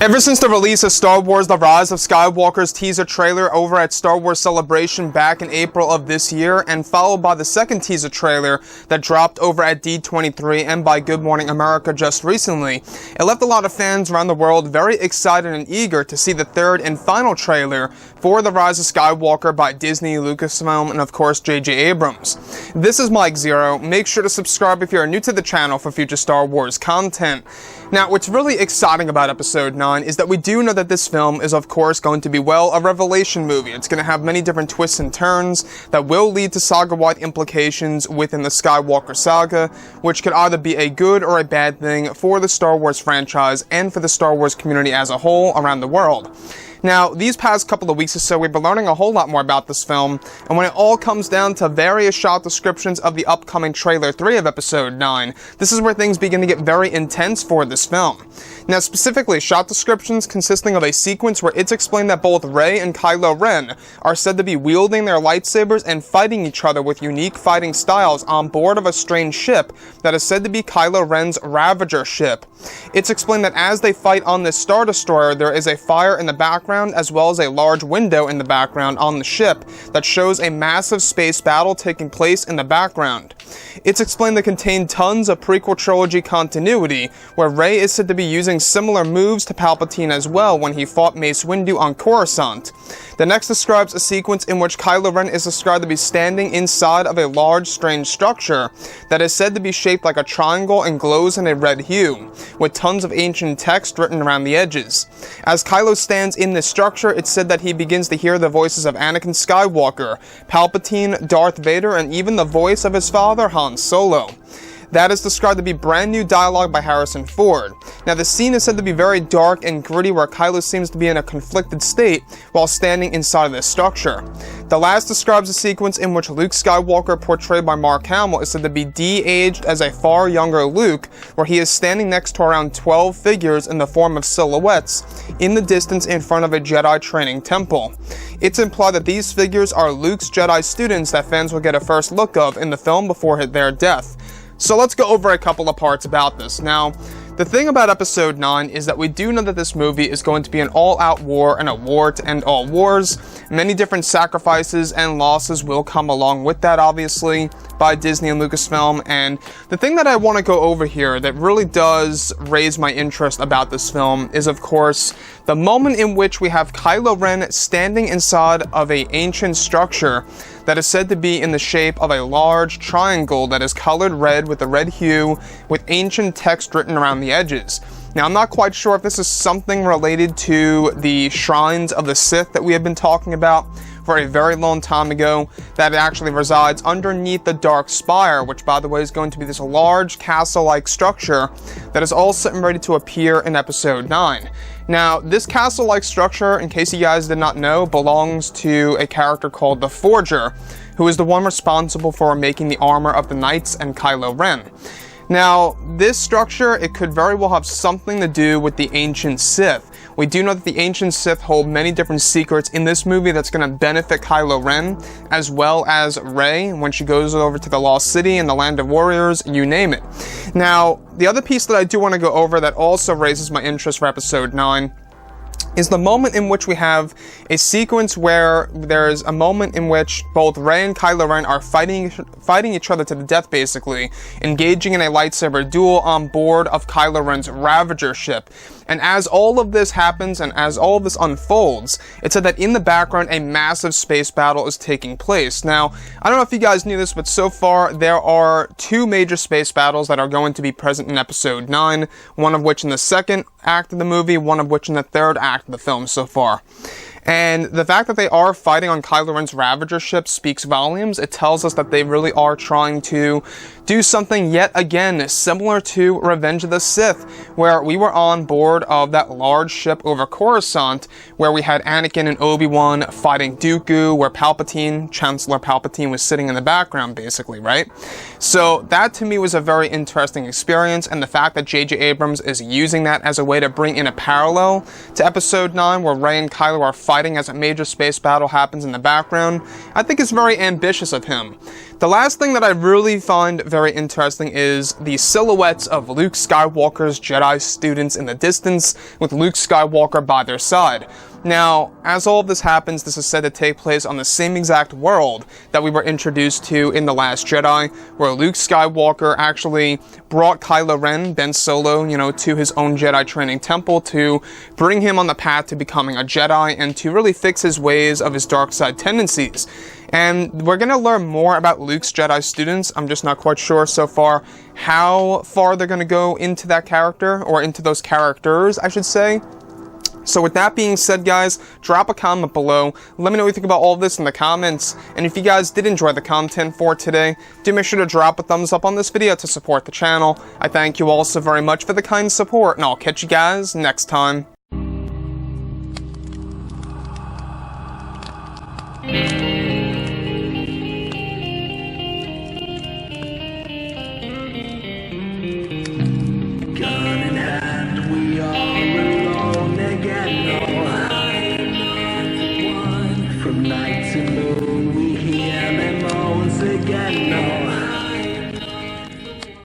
Ever since the release of Star Wars The Rise of Skywalker's teaser trailer over at Star Wars Celebration back in April of this year, and followed by the second teaser trailer that dropped over at D23 and by Good Morning America just recently, it left a lot of fans around the world very excited and eager to see the third and final trailer for The Rise of Skywalker by Disney, Lucasfilm, and of course J.J. Abrams. This is Mike Zero. Make sure to subscribe if you're new to the channel for future Star Wars content. Now, what's really exciting about Episode 9 is that we do know that this film is, of course, going to be, well, a revelation movie. It's going to have many different twists and turns that will lead to saga-wide implications within the Skywalker saga, which could either be a good or a bad thing for the Star Wars franchise and for the Star Wars community as a whole around the world. Now, these past couple of weeks or so, we've been learning a whole lot more about this film, and when it all comes down to various shot descriptions of the upcoming Trailer 3 of Episode 9, this is where things begin to get very intense for this film. Now, specifically, shot descriptions consisting of a sequence where it's explained that both Rey and Kylo Ren are said to be wielding their lightsabers and fighting each other with unique fighting styles on board of a strange ship that is said to be Kylo Ren's Ravager ship. It's explained that as they fight on this Star Destroyer, there is a fire in the background as well as a large window in the background on the ship that shows a massive space battle taking place in the background. It's explained to contain tons of prequel trilogy continuity, where Rey is said to be using similar moves to Palpatine as well when he fought Mace Windu on Coruscant. The next describes a sequence in which Kylo Ren is described to be standing inside of a large, strange structure that is said to be shaped like a triangle and glows in a red hue, with tons of ancient text written around the edges. As Kylo stands in this structure, it's said that he begins to hear the voices of Anakin Skywalker, Palpatine, Darth Vader, and even the voice of his father, Han Solo. That is described to be brand new dialogue by Harrison Ford. Now, the scene is said to be very dark and gritty, where Kylo seems to be in a conflicted state while standing inside of this structure. The last describes a sequence in which Luke Skywalker, portrayed by Mark Hamill, is said to be de-aged as a far younger Luke, where he is standing next to around 12 figures in the form of silhouettes in the distance in front of a Jedi training temple. It's implied that these figures are Luke's Jedi students that fans will get a first look of in the film before their death. So let's go over a couple of parts about this. Now, the thing about Episode 9 is that we do know that this movie is going to be an all-out war and a war to end all wars. Many different sacrifices and losses will come along with that, obviously, by Disney and Lucasfilm. And the thing that I want to go over here that really does raise my interest about this film is, of course, the moment in which we have Kylo Ren standing inside of an ancient structure that is said to be in the shape of a large triangle that is colored red with a red hue with ancient text written around the edges. Now, I'm not quite sure if this is something related to the shrines of the Sith that we have been talking about for a very long time ago, that actually resides underneath the Dark Spire, which, by the way, is going to be this large castle-like structure that is all set and ready to appear in Episode 9. Now, this castle-like structure, in case you guys did not know, belongs to a character called the Forger, who is the one responsible for making the armor of the Knights and Kylo Ren. Now, this structure, it could very well have something to do with the ancient Sith. We do know that the ancient Sith hold many different secrets in this movie that's going to benefit Kylo Ren, as well as Rey when she goes over to the Lost City and the Land of Warriors, you name it. Now, the other piece that I do want to go over that also raises my interest for Episode 9 is the moment in which we have a sequence where there's a moment in which both Rey and Kylo Ren are fighting each other to the death, basically, engaging in a lightsaber duel on board of Kylo Ren's Ravager ship. And as all of this happens and as all of this unfolds, it's said that in the background a massive space battle is taking place. Now, I don't know if you guys knew this, but so far there are two major space battles that are going to be present in Episode 9, one of which in the second act of the movie, one of which in the third act of the film so far. And the fact that they are fighting on Kylo Ren's Ravager ship speaks volumes. It tells us that they really are trying to do something yet again similar to Revenge of the Sith, where we were on board of that large ship over Coruscant, where we had Anakin and Obi-Wan fighting Dooku, where Palpatine, Chancellor Palpatine, was sitting in the background, basically, right? So that to me was a very interesting experience, and the fact that J.J. Abrams is using that as a way to bring in a parallel to Episode 9, where Rey and Kylo are fighting fighting as a major space battle happens in the background, I think is very ambitious of him. The last thing that I really find very interesting is the silhouettes of Luke Skywalker's Jedi students in the distance, with Luke Skywalker by their side. Now, as all of this happens, this is said to take place on the same exact world that we were introduced to in The Last Jedi, where Luke Skywalker actually brought Kylo Ren, Ben Solo, to his own Jedi training temple to bring him on the path to becoming a Jedi and to really fix his ways of his dark side tendencies. And we're going to learn more about Luke's Jedi students. I'm just not quite sure so far how far they're going to go into that character, or into those characters, I should say. So with that being said, guys, drop a comment below. Let me know what you think about all of this in the comments. And if you guys did enjoy the content for today, do make sure to drop a thumbs up on this video to support the channel. I thank you all so very much for the kind support, and I'll catch you guys next time.